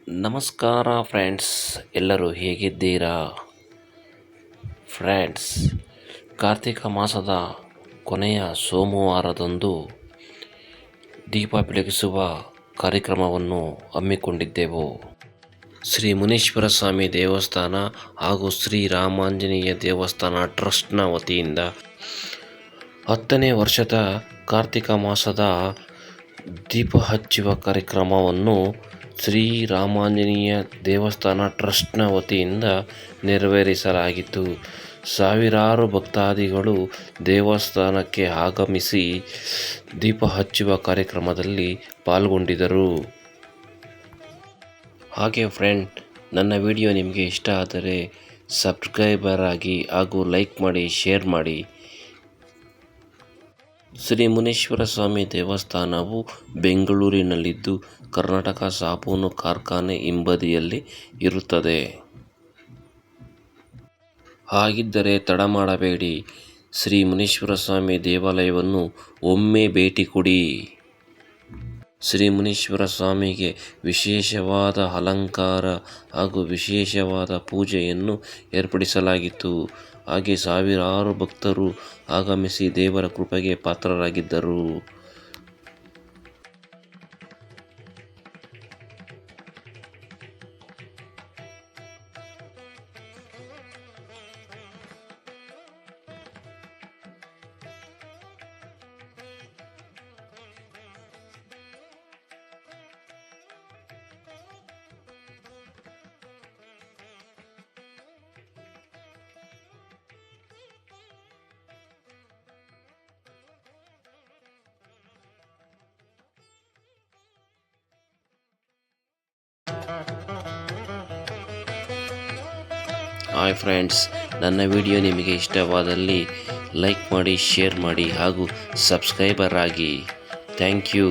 ನಮಸ್ಕಾರ ಫ್ರೆಂಡ್ಸ್, ಎಲ್ಲರೂ ಹೇಗಿದ್ದೀರಾ ಫ್ರೆಂಡ್ಸ್? ಕಾರ್ತಿಕ ಮಾಸದ ಕೊನೆಯ ಸೋಮವಾರದಂದು ದೀಪ ಬೆಳಗಿಸುವ ಕಾರ್ಯಕ್ರಮವನ್ನು ಹಮ್ಮಿಕೊಂಡಿದ್ದೆವು. ಶ್ರೀ ಮುನೀಶ್ವರ ಸ್ವಾಮಿ ದೇವಸ್ಥಾನ ಹಾಗೂ ಶ್ರೀ ರಾಮಾಂಜನೇಯ ದೇವಸ್ಥಾನ ಟ್ರಸ್ಟ್ನ ವತಿಯಿಂದ 10ನೇ ವರ್ಷದ ಕಾರ್ತಿಕ ಮಾಸದ ದೀಪ ಹಚ್ಚುವ ಕಾರ್ಯಕ್ರಮವನ್ನು ಶ್ರೀ ರಾಮಾಂಜನೇಯ ದೇವಸ್ಥಾನ ಟ್ರಸ್ಟ್ನ ವತಿಯಿಂದ ನೆರವೇರಿಸಲಾಗಿತ್ತು. ಸಾವಿರಾರು ಭಕ್ತಾದಿಗಳು ದೇವಸ್ಥಾನಕ್ಕೆ ಆಗಮಿಸಿ ದೀಪ ಹಚ್ಚುವ ಕಾರ್ಯಕ್ರಮದಲ್ಲಿ ಪಾಲ್ಗೊಂಡಿದ್ದರು. ಹಾಗೆ ಫ್ರೆಂಡ್, ನನ್ನ ವಿಡಿಯೋ ನಿಮಗೆ ಇಷ್ಟ ಆದರೆ ಸಬ್ಸ್ಕ್ರೈಬರ್ ಆಗಿ ಹಾಗೂ ಲೈಕ್ ಮಾಡಿ, ಶೇರ್ ಮಾಡಿ. ಶ್ರೀ ಮುನೀಶ್ವರ ಸ್ವಾಮಿ ದೇವಸ್ಥಾನವು ಬೆಂಗಳೂರಿನಲ್ಲಿದ್ದು, ಕರ್ನಾಟಕ ಸಾಬೂನು ಕಾರ್ಖಾನೆ ಹಿಂಬದಿಯಲ್ಲಿ ಇರುತ್ತದೆ. ಹಾಗಿದ್ದರೆ ತಡ ಮಾಡಬೇಡಿ, ಶ್ರೀ ಮುನೀಶ್ವರ ಸ್ವಾಮಿ ದೇವಾಲಯವನ್ನು ಒಮ್ಮೆ ಭೇಟಿ ಕೊಡಿ. ಶ್ರೀ ಮುನೀಶ್ವರ ಸ್ವಾಮಿಗೆ ವಿಶೇಷವಾದ ಅಲಂಕಾರ ಹಾಗೂ ವಿಶೇಷವಾದ ಪೂಜೆಯನ್ನು ಏರ್ಪಡಿಸಲಾಗಿತ್ತು. ಹಾಗೆ ಸಾವಿರಾರು ಭಕ್ತರು ಆಗಮಿಸಿ ದೇವರ ಕೃಪೆಗೆ ಪಾತ್ರರಾಗಿದ್ದರು. ಹಾಯ್ ಫ್ರೆಂಡ್ಸ್, ನನ್ನ ವಿಡಿಯೋ ನಿಮಗೆ ಇಷ್ಟವಾದಲ್ಲಿ ಲೈಕ್ ಮಾಡಿ, ಶೇರ್ ಮಾಡಿ ಹಾಗೂ ಸಬ್ಸ್ಕ್ರೈಬರ್ ಆಗಿ. Thank you.